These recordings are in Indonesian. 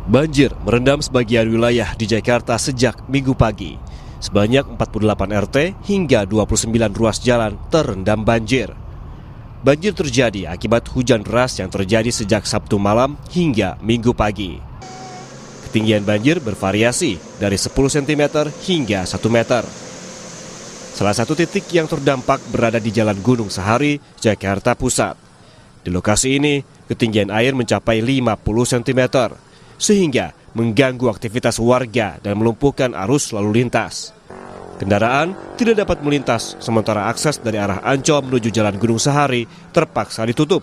Banjir merendam sebagian wilayah di Jakarta sejak Minggu pagi. Sebanyak 48 RT hingga 29 ruas jalan terendam banjir. Banjir terjadi akibat hujan deras yang terjadi sejak Sabtu malam hingga Minggu pagi. Ketinggian banjir bervariasi dari 10 cm hingga 1 meter. Salah satu titik yang terdampak berada di Jalan Gunung Sahari, Jakarta Pusat. Di lokasi ini, ketinggian air mencapai 50 cm, sehingga mengganggu aktivitas warga dan melumpuhkan arus lalu lintas. Kendaraan tidak dapat melintas, sementara akses dari arah Ancol menuju Jalan Gunung Sahari terpaksa ditutup.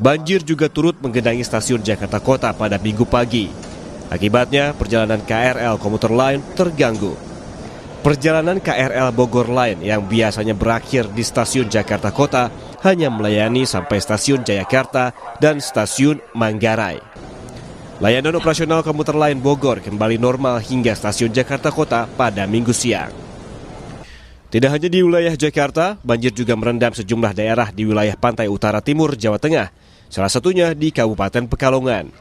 Banjir juga turut menggenangi stasiun Jakarta Kota pada Minggu pagi. Akibatnya, perjalanan KRL komuter lain terganggu. Perjalanan KRL Bogor Line yang biasanya berakhir di stasiun Jakarta Kota hanya melayani sampai stasiun Jayakarta dan stasiun Manggarai. Layanan operasional komuter lain Bogor kembali normal hingga stasiun Jakarta Kota pada Minggu siang. Tidak hanya di wilayah Jakarta, banjir juga merendam sejumlah daerah di wilayah pantai utara timur Jawa Tengah, salah satunya di Kabupaten Pekalongan.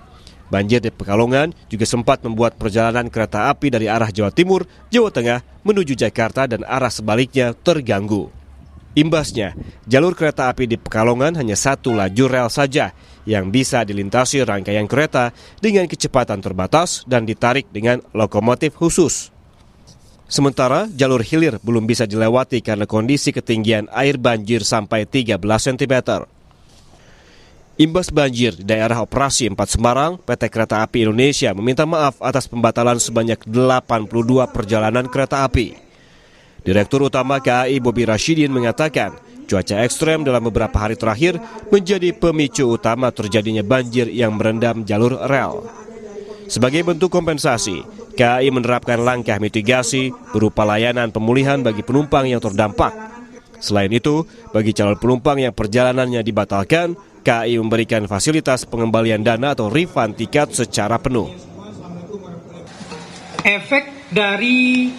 Banjir di Pekalongan juga sempat membuat perjalanan kereta api dari arah Jawa Timur, Jawa Tengah menuju Jakarta dan arah sebaliknya terganggu. Imbasnya, jalur kereta api di Pekalongan hanya satu lajur rel saja yang bisa dilintasi rangkaian kereta dengan kecepatan terbatas dan ditarik dengan lokomotif khusus. Sementara jalur hilir belum bisa dilewati karena kondisi ketinggian air banjir sampai 13 cm. Imbas banjir di daerah operasi 4 Semarang, PT Kereta Api Indonesia meminta maaf atas pembatalan sebanyak 82 perjalanan kereta api. Direktur Utama KAI Bobi Rashidin mengatakan, cuaca ekstrem dalam beberapa hari terakhir menjadi pemicu utama terjadinya banjir yang merendam jalur rel. Sebagai bentuk kompensasi, KAI menerapkan langkah mitigasi berupa layanan pemulihan bagi penumpang yang terdampak. Selain itu, bagi calon penumpang yang perjalanannya dibatalkan, KAI memberikan fasilitas pengembalian dana atau refund tiket secara penuh. Efek dari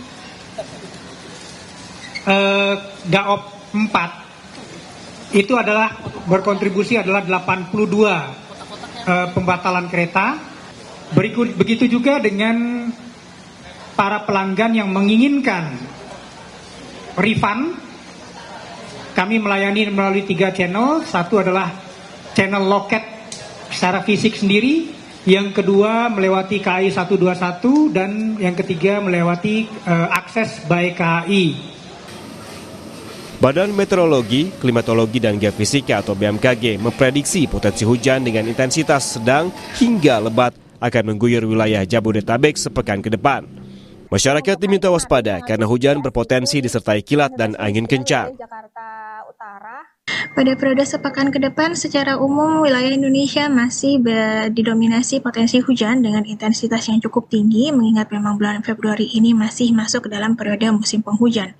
Daop 4 itu adalah berkontribusi adalah 82 pembatalan kereta. Begitu juga dengan para pelanggan yang menginginkan refund. Kami melayani melalui 3 channel. Satu adalah channel loket secara fisik sendiri, yang kedua melewati KAI 121, dan yang ketiga melewati akses by KAI. Badan Meteorologi, Klimatologi, dan Geofisika atau BMKG memprediksi potensi hujan dengan intensitas sedang hingga lebat akan mengguyur wilayah Jabodetabek sepekan ke depan. Masyarakat diminta waspada karena hujan berpotensi disertai kilat dan angin kencang. Pada periode sepekan ke depan, secara umum wilayah Indonesia masih didominasi potensi hujan dengan intensitas yang cukup tinggi, mengingat memang bulan Februari ini masih masuk ke dalam periode musim penghujan.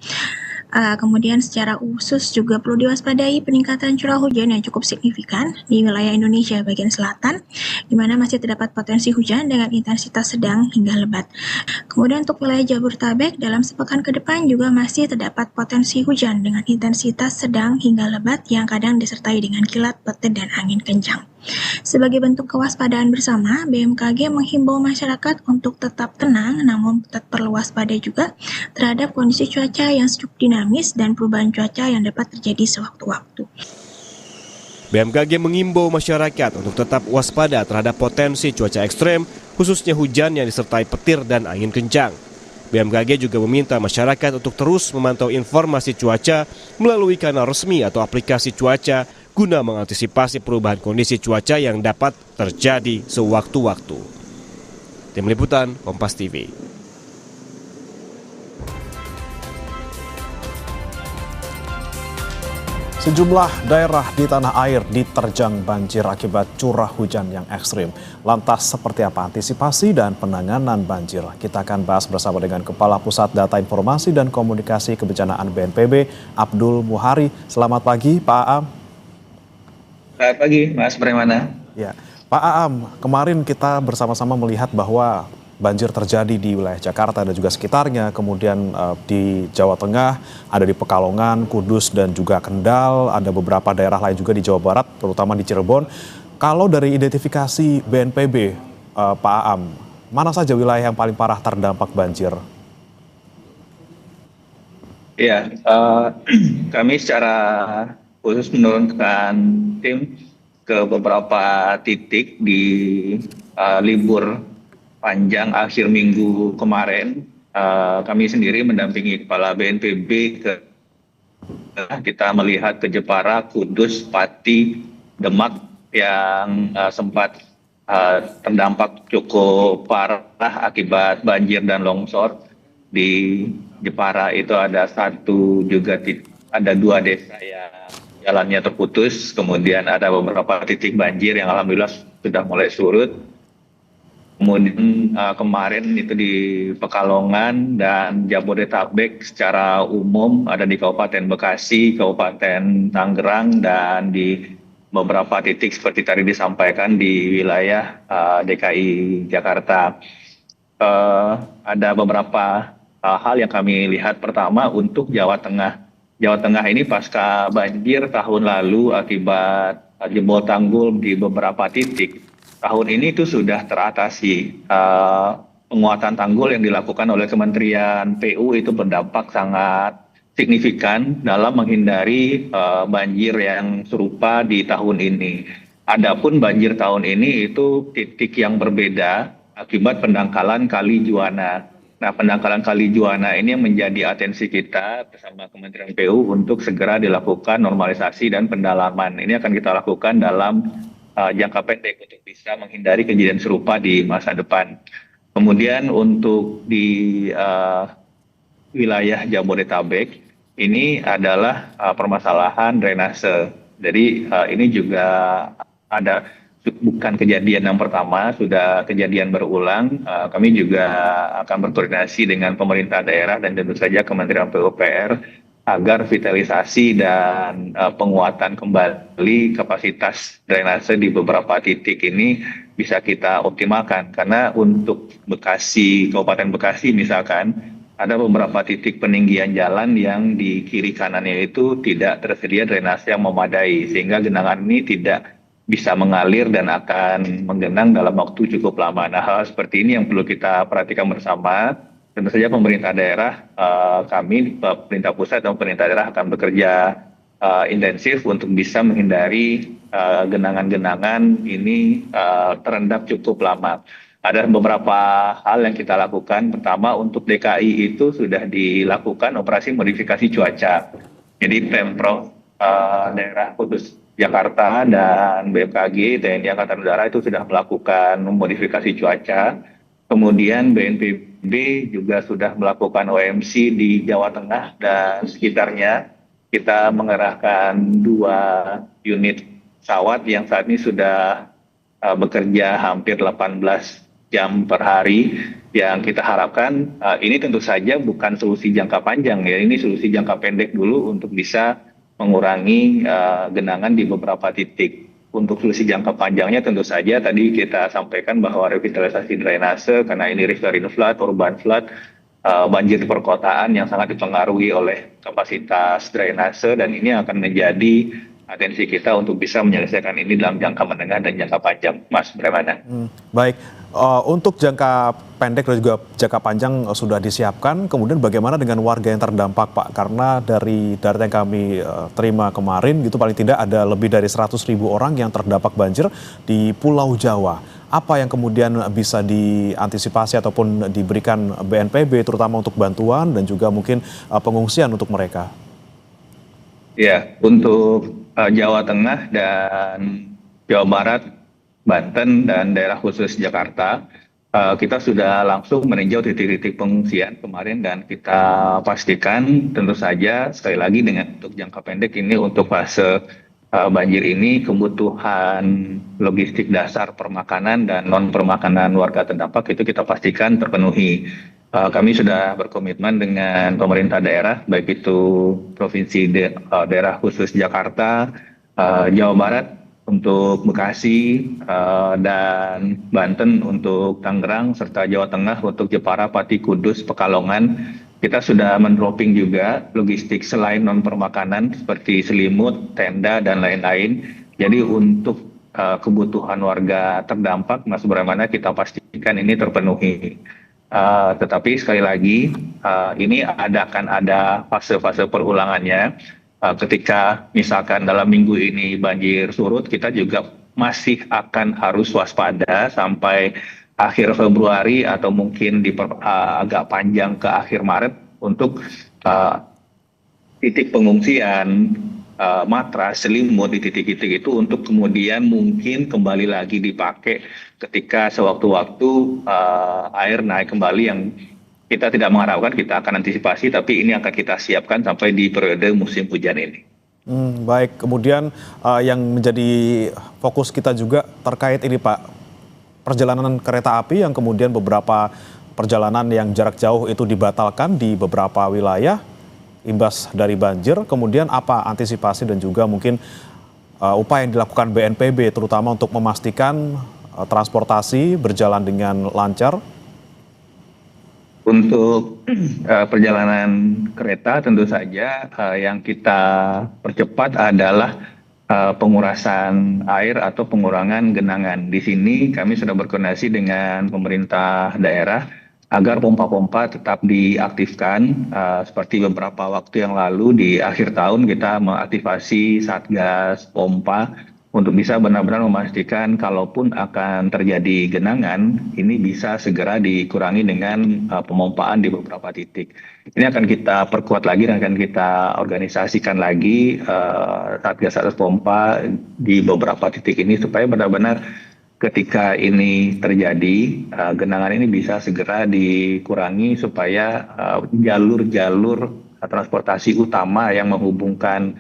Kemudian secara khusus juga perlu diwaspadai peningkatan curah hujan yang cukup signifikan di wilayah Indonesia bagian selatan, di mana masih terdapat potensi hujan dengan intensitas sedang hingga lebat. Kemudian untuk wilayah Jabodetabek dalam sepekan ke depan juga masih terdapat potensi hujan dengan intensitas sedang hingga lebat yang kadang disertai dengan kilat, petir, dan angin kencang. Sebagai bentuk kewaspadaan bersama, BMKG menghimbau masyarakat untuk tetap tenang namun tetap perlu waspada juga terhadap kondisi cuaca yang cukup dinamis dan perubahan cuaca yang dapat terjadi sewaktu-waktu. BMKG mengimbau masyarakat untuk tetap waspada terhadap potensi cuaca ekstrem, khususnya hujan yang disertai petir dan angin kencang. BMKG juga meminta masyarakat untuk terus memantau informasi cuaca melalui kanal resmi atau aplikasi cuaca guna mengantisipasi perubahan kondisi cuaca yang dapat terjadi sewaktu-waktu. Tim Liputan, Kompas TV. Sejumlah daerah di tanah air diterjang banjir akibat curah hujan yang ekstrim. Lantas seperti apa antisipasi dan penanganan banjir? Kita akan bahas bersama dengan Kepala Pusat Data Informasi dan Komunikasi Kebencanaan BNPB, Abdul Muhari. Selamat pagi, Pak Aam. Selamat pagi, Mas Bremana. Ya, Pak Aam, kemarin kita bersama-sama melihat bahwa banjir terjadi di wilayah Jakarta dan juga sekitarnya, kemudian di Jawa Tengah, ada di Pekalongan, Kudus, dan juga Kendal, ada beberapa daerah lain juga di Jawa Barat, terutama di Cirebon. Kalau dari identifikasi BNPB, Pak Aam, mana saja wilayah yang paling parah terdampak banjir? Ya, kami secara khusus menurunkan tim ke beberapa titik di libur panjang akhir minggu kemarin. Kami sendiri mendampingi Kepala BNPB kita melihat ke Jepara, Kudus, Pati, Demak yang sempat terdampak cukup parah akibat banjir dan longsor. Di Jepara itu ada ada 2 desa yang jalannya terputus, kemudian ada beberapa titik banjir yang alhamdulillah sudah mulai surut. Kemudian kemarin itu di Pekalongan dan Jabodetabek secara umum ada di Kabupaten Bekasi, Kabupaten Tangerang, dan di beberapa titik seperti tadi disampaikan di wilayah DKI Jakarta. Ada beberapa hal yang kami lihat. Pertama, untuk Jawa Tengah. Jawa Tengah ini pasca banjir tahun lalu akibat jebol tanggul di beberapa titik, tahun ini itu sudah teratasi. Penguatan tanggul yang dilakukan oleh Kementerian PU itu berdampak sangat signifikan dalam menghindari banjir yang serupa di tahun ini. Adapun banjir tahun ini itu titik yang berbeda akibat pendangkalan Kali Juwana. Nah, pendangkalan Kali Juwana ini yang menjadi atensi kita bersama Kementerian PU untuk segera dilakukan normalisasi dan pendalaman. Ini akan kita lakukan dalam jangka pendek untuk bisa menghindari kejadian serupa di masa depan. Kemudian untuk di wilayah Jabodetabek, ini adalah permasalahan drainase. Jadi ini juga bukan kejadian yang pertama, sudah kejadian berulang. Kami juga akan berkoordinasi dengan pemerintah daerah dan tentu saja Kementerian PUPR agar vitalisasi dan penguatan kembali kapasitas drainase di beberapa titik ini bisa kita optimalkan. Karena untuk Bekasi, Kabupaten Bekasi misalkan, ada beberapa titik peninggian jalan yang di kiri kanannya itu tidak tersedia drainase yang memadai, sehingga genangan ini tidak bisa mengalir dan akan menggenang dalam waktu cukup lama. Nah, hal seperti ini yang perlu kita perhatikan bersama. Tentu saja pemerintah daerah, kami, pemerintah pusat dan pemerintah daerah akan bekerja intensif untuk bisa menghindari genangan-genangan ini terendam cukup lama. Ada beberapa hal yang kita lakukan. Pertama, untuk DKI itu sudah dilakukan operasi modifikasi cuaca. Jadi Pemprov daerah khusus Jakarta dan BMKG, TNI Angkatan Udara itu sudah melakukan modifikasi cuaca. Kemudian BNPB juga sudah melakukan OMC di Jawa Tengah dan sekitarnya. Kita mengerahkan 2 unit pesawat yang saat ini sudah bekerja hampir 18 jam per hari. Yang kita harapkan ini tentu saja bukan solusi jangka panjang ya, ini solusi jangka pendek dulu untuk bisa mengurangi genangan di beberapa titik. Untuk solusi jangka panjangnya tentu saja tadi kita sampaikan bahwa revitalisasi drainase, karena ini riverine flood, urban flood, banjir di perkotaan yang sangat dipengaruhi oleh kapasitas drainase, dan ini akan menjadi atensi kita untuk bisa menyelesaikan ini dalam jangka menengah dan jangka panjang, Mas Bremana. Baik, untuk jangka pendek dan juga jangka panjang sudah disiapkan. Kemudian bagaimana dengan warga yang terdampak, Pak? Karena dari data yang kami terima kemarin, gitu paling tidak ada lebih dari 100.000 orang yang terdampak banjir di Pulau Jawa. Apa yang kemudian bisa diantisipasi ataupun diberikan BNPB, terutama untuk bantuan dan juga mungkin pengungsian untuk mereka? Ya, untuk Jawa Tengah dan Jawa Barat, Banten, dan daerah khusus Jakarta, kita sudah langsung meninjau titik-titik pengungsian kemarin dan kita pastikan tentu saja sekali lagi dengan untuk jangka pendek ini untuk fase banjir ini kebutuhan logistik dasar permakanan dan non permakanan warga terdampak itu kita pastikan terpenuhi. Kami sudah berkomitmen dengan pemerintah daerah, baik itu provinsi daerah khusus Jakarta, Jawa Barat untuk Bekasi, dan Banten untuk Tangerang, serta Jawa Tengah untuk Jepara, Pati, Kudus, Pekalongan. Kita sudah mendropping juga logistik selain non permakanan seperti selimut, tenda, dan lain-lain. Jadi untuk kebutuhan warga terdampak, Mas, bagaimana kita pastikan ini terpenuhi. Tetapi sekali lagi, ini akan ada fase-fase perulangannya. Ketika misalkan dalam minggu ini banjir surut, kita juga masih akan harus waspada sampai akhir Februari atau mungkin agak panjang ke akhir Maret untuk titik pengungsian, matras, selimut di titik-titik itu untuk kemudian mungkin kembali lagi dipakai ketika sewaktu-waktu air naik kembali yang kita tidak mengharapkan, kita akan antisipasi, tapi ini akan kita siapkan sampai di periode musim hujan ini. Baik, kemudian yang menjadi fokus kita juga terkait ini Pak, perjalanan kereta api yang kemudian beberapa perjalanan yang jarak jauh itu dibatalkan di beberapa wilayah imbas dari banjir, kemudian apa antisipasi dan juga mungkin upaya yang dilakukan BNPB terutama untuk memastikan transportasi berjalan dengan lancar? Untuk perjalanan kereta tentu saja yang kita percepat adalah pengurasan air atau pengurangan genangan. Di sini kami sudah berkoordinasi dengan pemerintah daerah agar pompa-pompa tetap diaktifkan. Seperti beberapa waktu yang lalu di akhir tahun kita mengaktifasi Satgas Pompa untuk bisa benar-benar memastikan kalaupun akan terjadi genangan, ini bisa segera dikurangi dengan pemompaan di beberapa titik. Ini akan kita perkuat lagi dan akan kita organisasikan lagi Satgas Pompa di beberapa titik ini supaya benar-benar ketika ini terjadi, genangan ini bisa segera dikurangi supaya jalur-jalur transportasi utama yang menghubungkan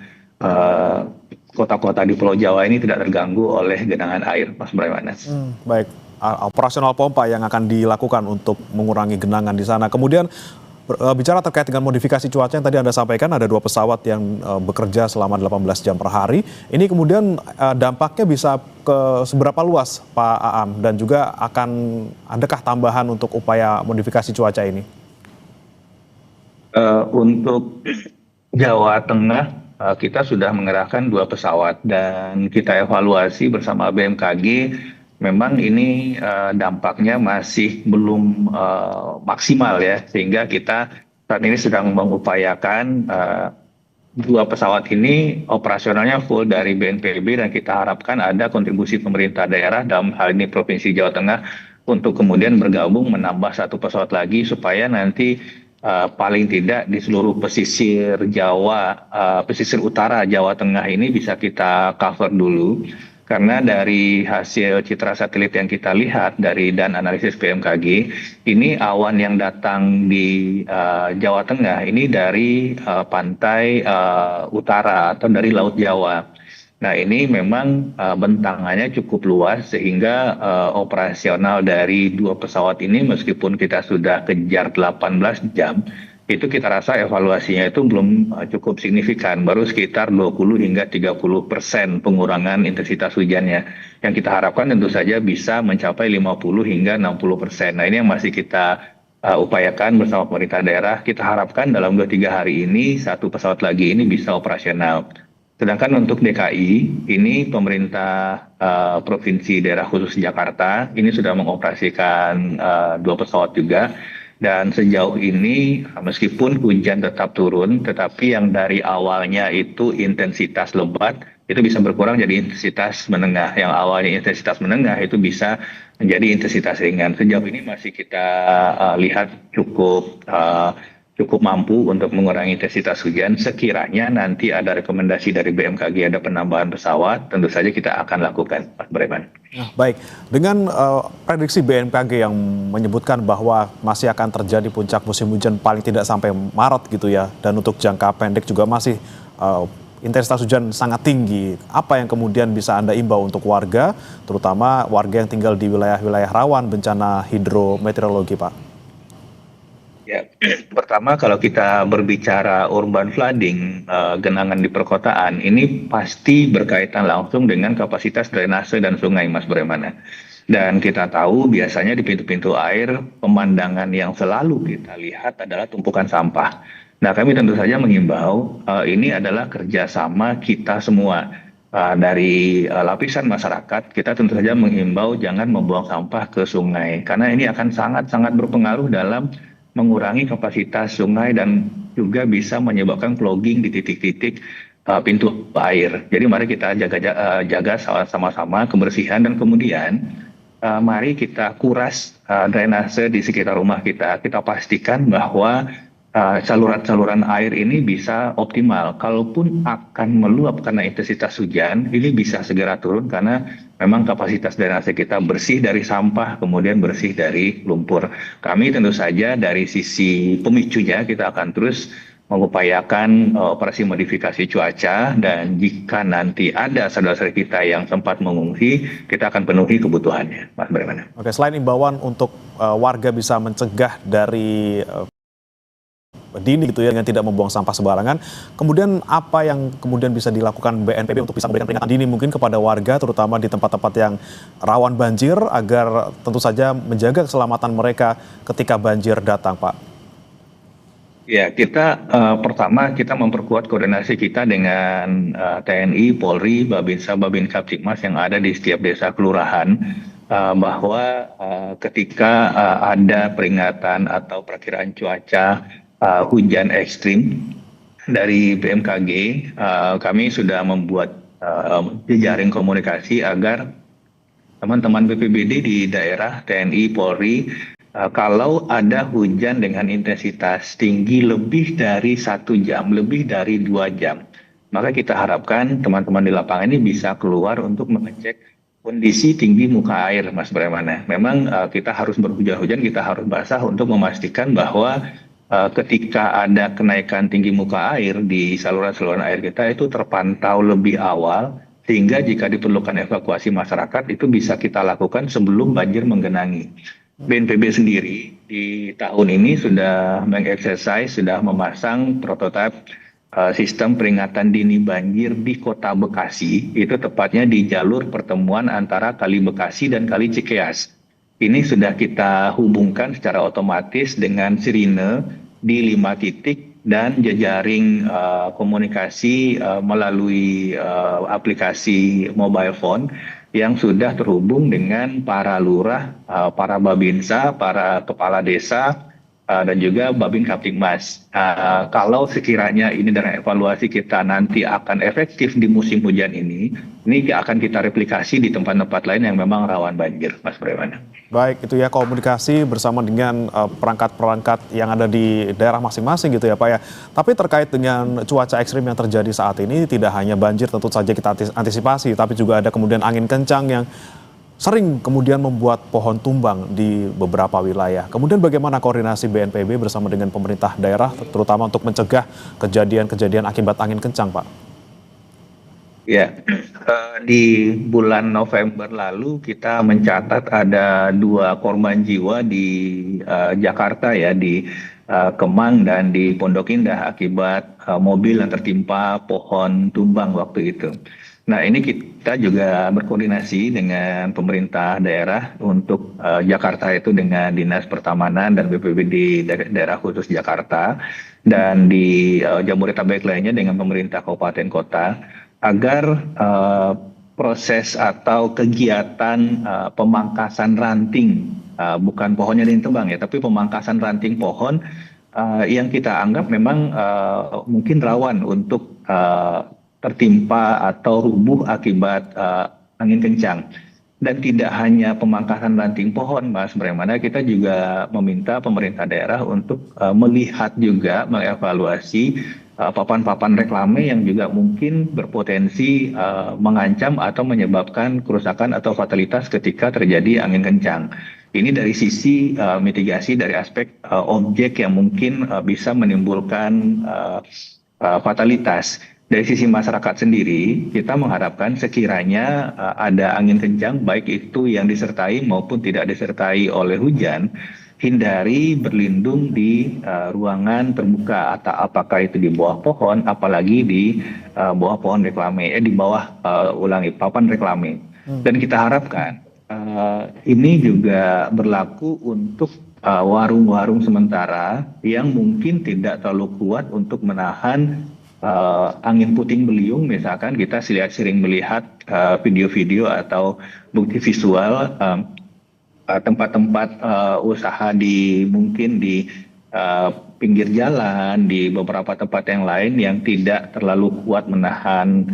kota-kota di Pulau Jawa ini tidak terganggu oleh genangan air, Mas Brahmana. Baik, operasional pompa yang akan dilakukan untuk mengurangi genangan di sana. Kemudian bicara terkait dengan modifikasi cuaca yang tadi Anda sampaikan, ada 2 pesawat yang bekerja selama 18 jam per hari. Ini kemudian dampaknya bisa ke seberapa luas, Pak Aam? Dan juga adakah tambahan untuk upaya modifikasi cuaca ini? Untuk Jawa Tengah, kita sudah mengerahkan 2 pesawat dan kita evaluasi bersama BMKG. Memang ini dampaknya masih belum maksimal ya, sehingga kita saat ini sedang mengupayakan 2 pesawat ini operasionalnya full dari BNPB dan kita harapkan ada kontribusi pemerintah daerah, dalam hal ini Provinsi Jawa Tengah, untuk kemudian bergabung menambah 1 pesawat lagi supaya nanti paling tidak di seluruh pesisir Jawa, pesisir utara Jawa Tengah ini bisa kita cover dulu. Karena dari hasil citra satelit yang kita lihat dan analisis BMKG, ini awan yang datang di Jawa Tengah ini dari pantai utara atau dari Laut Jawa. Nah, ini memang bentangannya cukup luas sehingga operasional dari 2 pesawat ini meskipun kita sudah kejar 18 jam, itu kita rasa evaluasinya itu belum cukup signifikan, baru sekitar 20 hingga 30% pengurangan intensitas hujannya. Yang kita harapkan tentu saja bisa mencapai 50 hingga 60%. Nah, ini yang masih kita upayakan bersama pemerintah daerah. Kita harapkan dalam 2-3 hari ini 1 pesawat lagi ini bisa operasional. Sedangkan untuk DKI, ini pemerintah Provinsi Daerah Khusus Jakarta, ini sudah mengoperasikan 2 pesawat juga. Dan sejauh ini meskipun hujan tetap turun, tetapi yang dari awalnya itu intensitas lebat, itu bisa berkurang jadi intensitas menengah. Yang awalnya intensitas menengah itu bisa menjadi intensitas ringan. Sejauh ini masih kita lihat cukup mampu untuk mengurangi intensitas hujan. Sekiranya nanti ada rekomendasi dari BMKG ada penambahan pesawat, tentu saja kita akan lakukan, Mas Breman. Nah, baik, dengan prediksi BMKG yang menyebutkan bahwa masih akan terjadi puncak musim hujan paling tidak sampai Maret gitu ya, dan untuk jangka pendek juga masih intensitas hujan sangat tinggi. Apa yang kemudian bisa Anda imbau untuk warga, terutama warga yang tinggal di wilayah-wilayah rawan bencana hidrometeorologi, Pak? Ya, pertama kalau kita berbicara urban flooding, genangan di perkotaan, ini pasti berkaitan langsung dengan kapasitas drainase dan sungai, Mas Bremana. Dan kita tahu biasanya di pintu-pintu air, pemandangan yang selalu kita lihat adalah tumpukan sampah. Nah, kami tentu saja mengimbau ini adalah kerjasama kita semua. dari lapisan masyarakat, kita tentu saja menghimbau jangan membuang sampah ke sungai karena ini akan sangat-sangat berpengaruh dalam mengurangi kapasitas sungai dan juga bisa menyebabkan clogging di titik-titik pintu air. Jadi mari kita jaga sama-sama kebersihan dan kemudian mari kita kuras drainase di sekitar rumah kita. Kita pastikan bahwa saluran-saluran air ini bisa optimal. Kalaupun akan meluap karena intensitas hujan, ini bisa segera turun karena memang kapasitas drainase kita bersih dari sampah, kemudian bersih dari lumpur. Kami tentu saja dari sisi pemicunya kita akan terus mengupayakan operasi modifikasi cuaca dan jika nanti ada saudara-saudara kita yang sempat mengungsi, kita akan penuhi kebutuhannya. Mas Bremana. Oke, selain imbauan untuk warga bisa mencegah dari dini gitu ya dengan tidak membuang sampah sembarangan. Kemudian apa yang kemudian bisa dilakukan BNPB untuk bisa memberikan peringatan dini mungkin kepada warga terutama di tempat-tempat yang rawan banjir agar tentu saja menjaga keselamatan mereka ketika banjir datang, Pak? Ya, kita pertama kita memperkuat koordinasi kita dengan TNI, Polri, Babinsa, Babin-Kaptipmas yang ada di setiap desa kelurahan bahwa ketika ada peringatan atau perkiraan cuaca hujan ekstrim dari BMKG, kami sudah membuat jejaring komunikasi agar teman-teman BPBD di daerah, TNI, Polri, kalau ada hujan dengan intensitas tinggi lebih dari 1 jam, lebih dari 2 jam, maka kita harapkan teman-teman di lapangan ini bisa keluar untuk mengecek kondisi tinggi muka air, Mas Bremana. Memang kita harus berhujan-hujan, kita harus basah untuk memastikan bahwa ketika ada kenaikan tinggi muka air di saluran-saluran air kita itu terpantau lebih awal sehingga jika diperlukan evakuasi masyarakat itu bisa kita lakukan sebelum banjir menggenangi. BNPB sendiri di tahun ini sudah mengeksersis, sudah memasang prototipe sistem peringatan dini banjir di Kota Bekasi, itu tepatnya di jalur pertemuan antara Kali Bekasi dan Kali Cikeas. Ini sudah kita hubungkan secara otomatis dengan sirine di 5 titik dan jejaring komunikasi melalui aplikasi mobile phone yang sudah terhubung dengan para lurah, para babinsa, para kepala desa, dan juga Babin Kaptipmas. Kalau sekiranya ini dari evaluasi kita nanti akan efektif di musim hujan ini akan kita replikasi di tempat-tempat lain yang memang rawan banjir, Mas Bremana. Baik, itu ya komunikasi bersama dengan perangkat-perangkat yang ada di daerah masing-masing gitu ya Pak ya. Tapi terkait dengan cuaca ekstrim yang terjadi saat ini, tidak hanya banjir tentu saja kita antisipasi, tapi juga ada kemudian angin kencang yang sering kemudian membuat pohon tumbang di beberapa wilayah. Kemudian bagaimana koordinasi BNPB bersama dengan pemerintah daerah, terutama untuk mencegah kejadian-kejadian akibat angin kencang, Pak? Ya, di bulan November lalu kita mencatat ada 2 korban jiwa di Jakarta ya, di Kemang dan di Pondok Indah akibat mobil yang tertimpa pohon tumbang waktu itu. Nah, ini kita juga berkoordinasi dengan pemerintah daerah untuk Jakarta itu dengan Dinas Pertamanan dan BPBD daerah khusus Jakarta dan di Jabodetabek lainnya dengan pemerintah kabupaten kota agar proses atau kegiatan pemangkasan ranting, bukan pohonnya ditebang ya, tapi pemangkasan ranting pohon yang kita anggap memang mungkin rawan untuk tertimpa atau rubuh akibat angin kencang. Dan tidak hanya pemangkasan ranting pohon, Mas Bremana, kita juga meminta pemerintah daerah untuk melihat juga, mengevaluasi papan-papan reklame yang juga mungkin berpotensi mengancam atau menyebabkan kerusakan atau fatalitas ketika terjadi angin kencang. Ini dari sisi mitigasi dari aspek objek yang mungkin bisa menimbulkan fatalitas. Dari sisi masyarakat sendiri, kita mengharapkan sekiranya ada angin kencang, baik itu yang disertai maupun tidak disertai oleh hujan, hindari berlindung di ruangan terbuka, atau apakah itu di bawah pohon, apalagi di bawah pohon reklame, di bawah papan reklame. Dan kita harapkan ini juga berlaku untuk warung-warung sementara yang mungkin tidak terlalu kuat untuk menahan angin puting beliung, misalkan kita sering melihat video-video atau bukti visual tempat-tempat usaha mungkin di pinggir jalan, di beberapa tempat yang lain yang tidak terlalu kuat menahan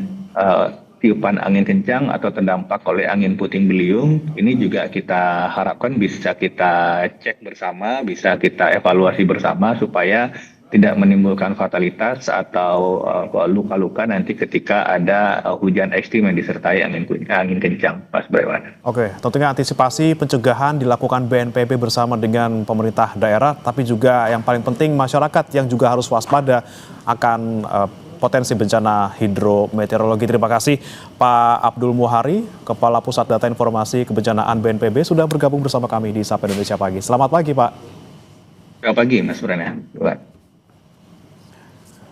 tiupan angin kencang atau terdampak oleh angin puting beliung. Ini juga kita harapkan bisa kita cek bersama, bisa kita evaluasi bersama supaya tidak menimbulkan fatalitas atau luka-luka nanti ketika ada hujan ekstrim yang disertai angin kencang, Mas Braiwan. Oke, tentunya antisipasi pencegahan dilakukan BNPB bersama dengan pemerintah daerah, tapi juga yang paling penting masyarakat yang juga harus waspada akan potensi bencana hidrometeorologi. Terima kasih Pak Abdul Muhari, Kepala Pusat Data Informasi Kebencanaan BNPB, sudah bergabung bersama kami di Sapa Indonesia Pagi. Selamat pagi Pak. Selamat pagi Mas Braiwan.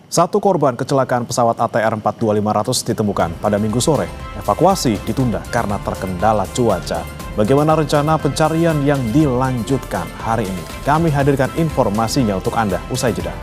Satu korban kecelakaan pesawat ATR 42500 ditemukan pada Minggu sore. Evakuasi ditunda karena terkendala cuaca. Bagaimana rencana pencarian yang dilanjutkan hari ini? Kami hadirkan informasinya untuk Anda usai jeda.